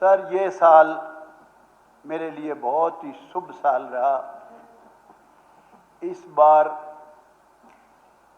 Sir, ये साल मेरे लिए बहुत ही शुभ साल रहा। इस बार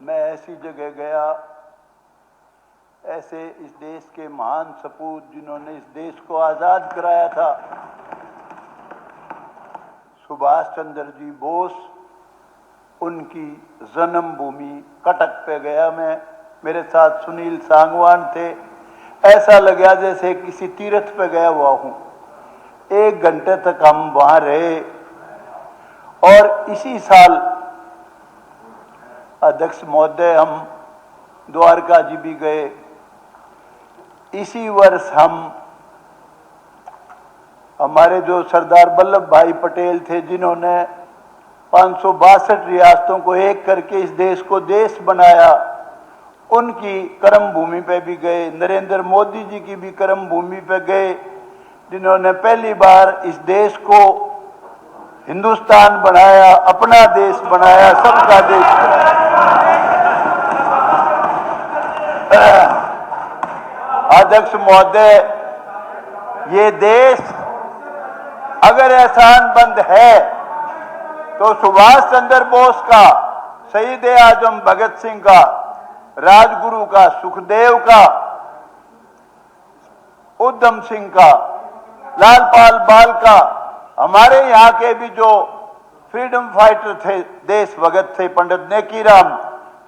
मैं ऐसी जगह गया, ऐसे इस देश के महान सपूत जिन्होंने इस देश को आज़ाद कराया था, सुभाष चंद्र जी बोस, उनकी जन्मभूमि कटक पे गया मैं। मेरे साथ सुनील सांगवान थे। ऐसा लगा जैसे किसी तीर्थ पे गया हुआ हूं। 1 घंटे तक हम वहां रहे और इसी साल अध्यक्ष महोदय हम द्वारका जी भी गए। इसी वर्ष हमारे जो सरदार वल्लभ भाई पटेल थे, जिन्होंने 562 रियासतों को एक करके इस देश को देश बनाया, उनकी कर्म भूमि पे भी गए। नरेंद्र मोदी जी की भी कर्म भूमि पे गए, जिन्होंने पहली बार इस देश को हिंदुस्तान बनाया, अपना देश बनाया, सबका देश बनाया। अध्यक्ष महोदय, ये देश अगर एहसानमंद है तो सुभाष चंद्र बोस का, शहीद आजम भगत सिंह का, राजगुरु का, सुखदेव का, उधम सिंह का, लालपाल बाल का, हमारे यहाँ के भी जो फ्रीडम फाइटर थे, देश भगत थे, पंडित नेकीराम,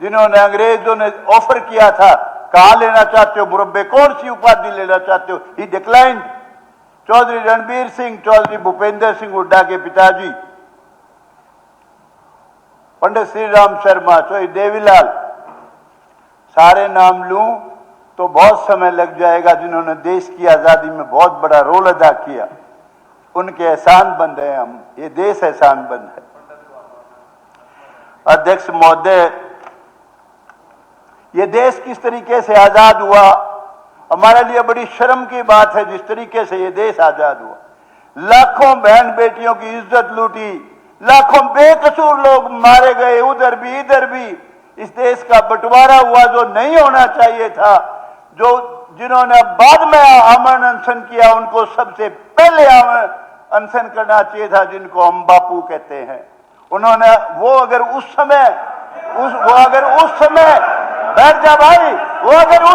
जिन्होंने अंग्रेजों ने ऑफर किया था, कहाँ लेना चाहते हो मुरब्बे, कौन सी उपाधि लेना चाहते हो, ही डिक्लाइंड। चौधरी रणबीर सिंह, चौधरी भूपेंद्र सिंह हुड्डा के पिताजी, पंडित श्री राम शर्मा, चौधरी देवीलाल, सारे नाम लूं तो बहुत समय लग जाएगा, जिन्होंने देश की आजादी में बहुत बड़ा रोल अदा किया। उनके एहसानमंद हैं हम, ये देश एहसानमंद है। अध्यक्ष महोदय, ये देश किस तरीके से आजाद हुआ, हमारे लिए बड़ी शर्म की बात है। जिस तरीके से ये देश आजाद हुआ, लाखों बहन बेटियों की इज्जत लूटी, लाखों बेकसूर लोग मारे गए, उधर भी इधर भी। इस देश का बंटवारा हुआ जो नहीं होना चाहिए था। जिन्होंने बाद में आमरण अनशन किया, उनको सबसे पहले आमरण अनशन करना चाहिए था, जिनको हम बापू कहते हैं। उन्होंने वो अगर उस समय बैठ जा भाई, अगर वो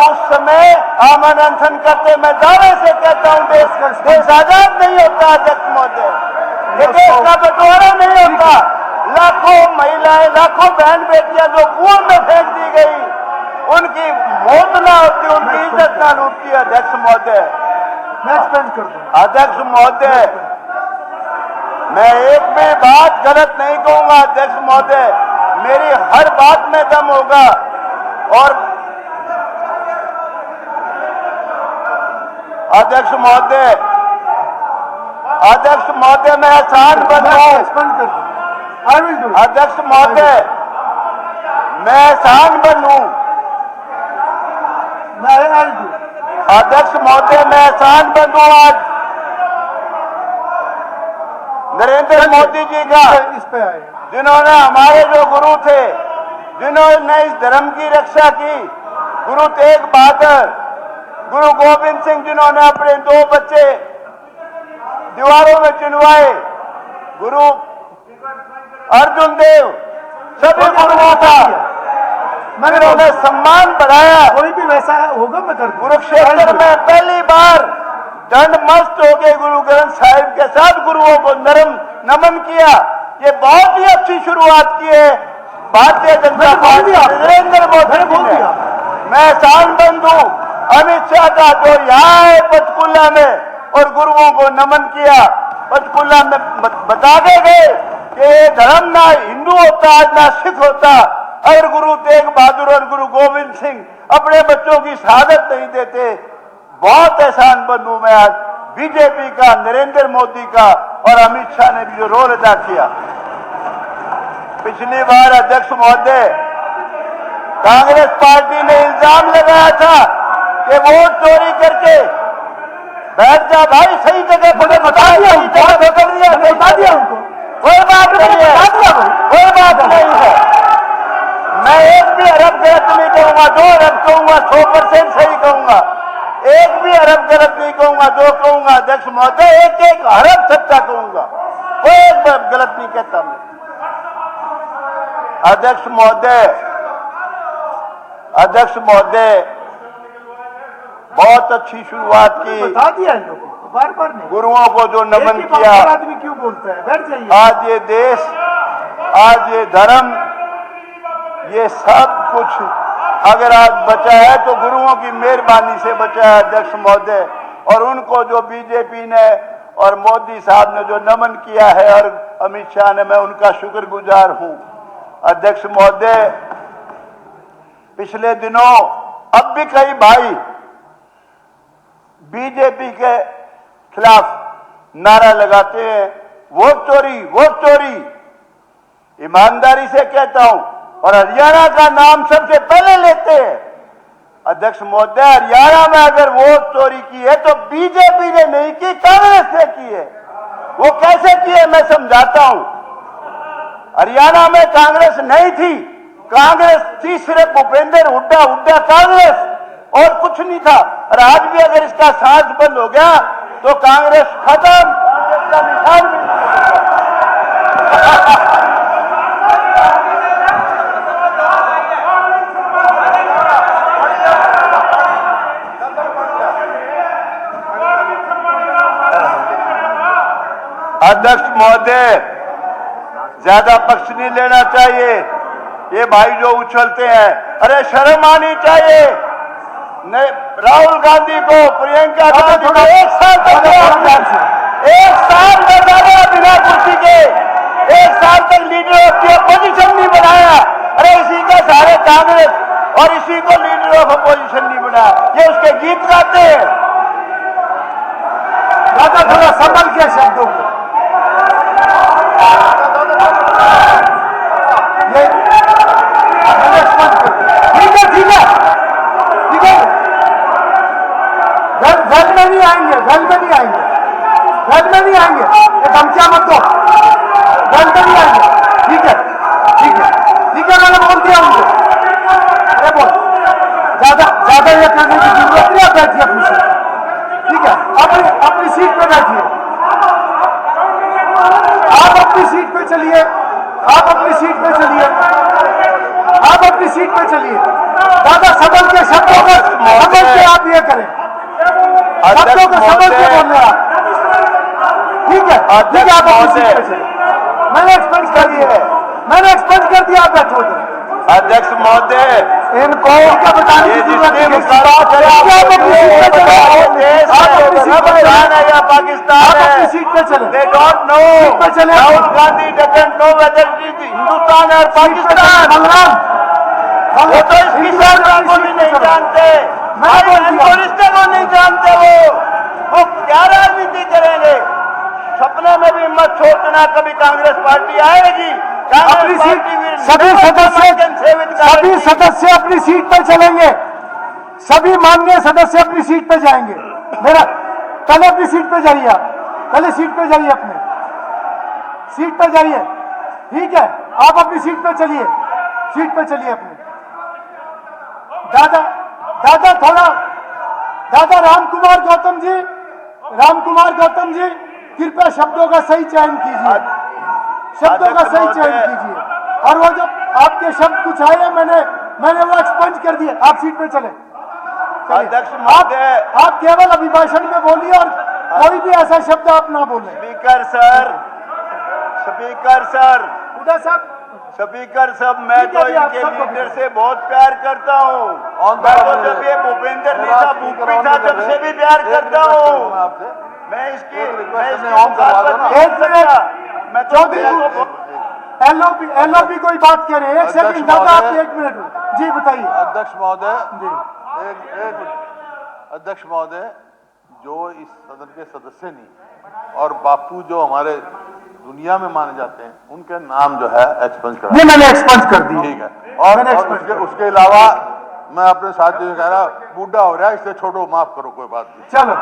उस समय आमरण अनशन करते, मैं दावे से कहता हूं देश आजाद नहीं होता। अध्यक्ष महोदय, ये देश का बंटवारा नहीं होता। लाखों महिलाएं, लाखों बहन बेटियां जो कुएं में फेंक दी गई, उनकी मौत ना होती, उनकी इज्जत ना लूटती। अध्यक्ष महोदय, अध्यक्ष महोदय, मैं एक भी बात गलत नहीं कहूंगा। अध्यक्ष महोदय, मेरी हर बात में दम होगा। और अध्यक्ष महोदय, मैं एहसान बनूं। अध्यक्ष महोदय, मैं एहसान बनूं। अध्यक्ष महोदय, मैं एहसान बनूं आज नरेंद्र मोदी जी का, इस पे आए, जिन्होंने हमारे जो गुरु थे, जिन्होंने इस धर्म की रक्षा की, गुरु तेग बहादुर, गुरु गोविंद सिंह, जिन्होंने अपने 2 बच्चे दीवारों में चिनवाए, गुरु अर्जुन देव, सभी गुरुओं का उन्होंने सम्मान बढ़ाया। कोई भी वैसा होगा मैं कर दूं। कुरुक्षेत्र में पहली बार दंड मस्त हो गए, गुरु ग्रंथ साहिब के साथ गुरुओं को नमन किया। ये बहुत ही अच्छी शुरुआत की है भारतीय जनता पार्टी, नरेंद्र मोदी ने। मैं एहसान बंद हूं अमित शाह का, जो यहाँ है पंचकुला में और गुरुओं को नमन किया। पंचकुला में बता के गए कि ये धर्म ना हिंदू होता, ना सिख होता, अगर गुरु तेग बहादुर और गुरु गोविंद सिंह अपने बच्चों की शहादत नहीं देते। बहुत एहसानमंद हूं मैं आज बीजेपी का, नरेंद्र मोदी का, और अमित शाह ने भी जो रोल अदा किया। पिछली बार अध्यक्ष महोदय, कांग्रेस पार्टी ने इल्जाम लगाया था कि वोट चोरी करके, बैठ जा भाई, सही जगह पर बता दिया उनको, कोई बात नहीं है, कोई बात नहीं है। मैं एक भी अरब गलत नहीं कहूंगा, 2 अरब कहूंगा, 100% सही कहूंगा। एक भी अरब गलत नहीं कहूंगा, जो कहूंगा अध्यक्ष महोदय एक एक अरब सच्चा कहूंगा, कोई एक गलत नहीं कहता मैं। अध्यक्ष महोदय बहुत अच्छी शुरुआत की, बता दिया इन लोगों को, बार बार नहीं। गुरुओं को जो नमन किया। आदमी क्यों बोलता है, बैठ जाइए। आज ये देश, आज ये धर्म, ये सब कुछ अगर आज बचा है तो गुरुओं की मेहरबानी से बचा है अध्यक्ष महोदय। और उनको जो बीजेपी ने और मोदी साहब ने जो नमन किया है और अमित शाह ने, मैं उनका शुक्रगुजार हूं। अध्यक्ष महोदय, पिछले दिनों अब भी कई भाई बीजेपी के खिलाफ नारा लगाते हैं, वोट चोरी, वोट चोरी। ईमानदारी से कहता हूं, और हरियाणा का नाम सबसे पहले लेते हैं। अध्यक्ष महोदय, हरियाणा में अगर वोट चोरी की है तो बीजेपी ने नहीं की, कांग्रेस ने की है। वो कैसे की है मैं समझाता हूं। हरियाणा में कांग्रेस नहीं थी, कांग्रेस थी सिर्फ भूपेंद्र हुड्डा, हुड्डा कांग्रेस, और कुछ नहीं था। और आज भी अगर इसका सांस बंद हो गया तो कांग्रेस खत्म, कांग्रेस का निशान भी अध्यक्ष महोदय, ज्यादा पक्ष नहीं लेना चाहिए। ये भाई जो उछलते हैं, अरे शर्म आनी चाहिए। राहुल गांधी को, प्रियंका गांधी को 1 साल तक बिना कुर्सी के 1 साल तक लीडर ऑफ दी अपोजिशन नहीं बनाया। अरे इसी का सारे कांग्रेस और इसी को लीडर ऑफ अपोजिशन नहीं बनाया। ये उसके गीत गाते हैं। दादा थोड़ा संभल के शब्दों को, घर में नहीं आएंगे, घर में नहीं आएंगे, घर में नहीं आएंगे, ये धमकियां मत दो, घर में नहीं आएंगे। ठीक है, ठीक है, ठीक है, मैंने बोल दिया उनको। अरे बोल, ज्यादा ये करने की जरूरत नहीं, आप बैठिए अपनी सीट। ठीक है, अपनी सीट पे बैठिए, आप अपनी सीट पे चलिए, आप अपनी सीट पे चलिए, आप अपनी सीट पे चलिए। दादा संभल के शब्दों को संभल के आप ये करें, शब्दों को संभल के बोल रहे आप। ठीक है, ठीक है, आप अपनी सीट पे चलिए। मैंने एक्सपेंस कर दिया है, मैंने एक्सपेंस कर दिया, आप बैठो। अध्यक्ष महोदय, इनको क्या बताने की जरूरत है? या पाकिस्तान है, अपनी सीट पे चले। They don't know. Rahul Gandhi doesn't know whether it is Hindustan और पाकिस्तान। वो तो इसकी सरकार को भी नहीं जानते, रिश्ते को नहीं जानते। वो क्या राजनीति करेंगे? सपने में भी मत सोचना कभी कांग्रेस पार्टी आएगी। अपनी सीट, सभी सदस्य अपनी सीट पर चलेंगे, सभी माननीय सदस्य अपनी सीट पर जाएंगे। मेरा पहले अपनी सीट पर जाइए, आप पहले सीट पर जाइए, अपने सीट पर जाइए। ठीक है, आप अपनी सीट पर चलिए, सीट पर चलिए अपने। दादा थोड़ा, दादा रामकुमार गौतम जी कृपया शब्दों का सही चयन कीजिए, शब्दों का सही चयन कीजिए। और वो जो आपके शब्द कुछ आए, मैंने वो एक्सपंज कर दिए। आप सीट पे चले। आप केवल अभिभाषण में बोलिए और कोई भी ऐसा शब्द आप ना बोलें। स्पीकर सर, उदय साहब, स्पीकर साहब, मैं तो इनके लीडर से बहुत प्यार करता हूँ। मैं तो जब ये भूपेंद्र नहीं था, भूपी था, तब से भी प्यार करता हूँ। मैं इसकी मैं तो एलओपी कोई बात कह रहे हैं। एक सेकंड दादा, आप 1 मिनट जी बताइए। अध्यक्ष महोदय जी, अध्यक्ष महोदय, जो इस सदन के सदस्य नहीं और बापू जो हमारे दुनिया में माने जाते हैं, उनके नाम जो है एक्सपेंस करा। ये मैंने एक्सपेंस कर दी। ठीक है, और उसके अलावा मैं अपने साथियों से कह रहा, बूढ़ा हो रहा है, इससे छोड़ो, माफ करो, कोई बात नहीं। चलो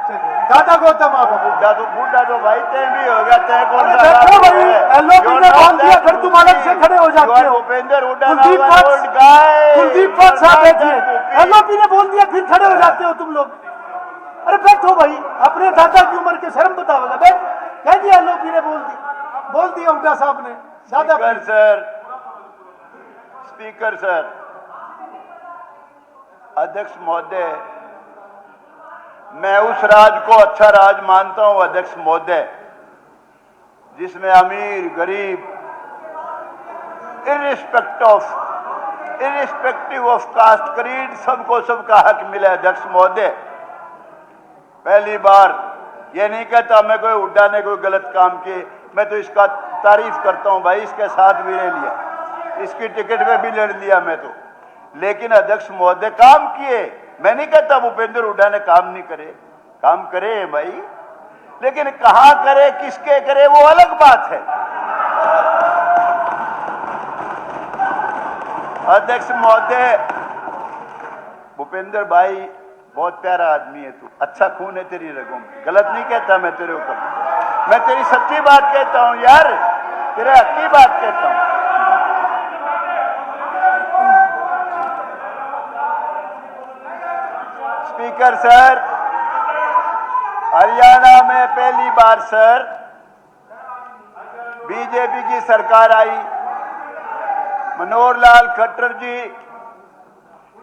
चलिए दादा गौतम आप बूढ़ा तो भाई तय भी हो गया, तय कौन अरे सा बैठो बात भाई, है? एलओपी ने बांध दिया, फिर तुम अलग से खड़े हो जाते हो। भूपेंद्र हुड्डा कुलदीप नाम पक्ष, ओल्ड गाय, कुलदीप पक्ष साहब बैठिए। एलओपी ने बोल दिया फिर खड़े हो जाते हो तुम लोग। अरे बैठो भाई, अपने दादा की उम्र के शर्म बताओगे। बैठ, कह दिया एलओपी ने बोल दिया हुड्डा साहब ने। दादा स्पीकर सर, अध्यक्ष महोदय, मैं उस राज को अच्छा राज मानता हूं अध्यक्ष महोदय, जिसमें अमीर गरीब इरिस्पेक्टिव ऑफ कास्ट क्रीड सबको सबका हक मिले। अध्यक्ष महोदय, पहली बार ये नहीं कहता मैं कोई हुड्डा ने कोई गलत काम किए, मैं तो इसका तारीफ करता हूं भाई, इसके साथ भी ले लिया, इसकी टिकट में भी लड़ लिया मैं तो। लेकिन अध्यक्ष महोदय काम किए, मैं नहीं कहता भूपेंद्र हुड्डा ने काम नहीं करे, काम करे भाई, लेकिन कहां करे किसके करे वो अलग बात है। अध्यक्ष महोदय, भूपेंद्र भाई बहुत प्यारा आदमी है तू, अच्छा खून है तेरी रगों में, गलत नहीं कहता मैं तेरे ऊपर, मैं तेरी सच्ची बात कहता हूं यार, तेरे हक की बात कहता हूं। स्पीकर सर, हरियाणा में पहली बार सर बीजेपी की सरकार आई, मनोहर लाल खट्टर जी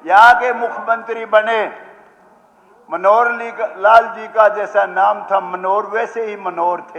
यहां के मुख्यमंत्री बने। मनोहर लाल जी का जैसा नाम था मनोहर, वैसे ही मनोहर थे।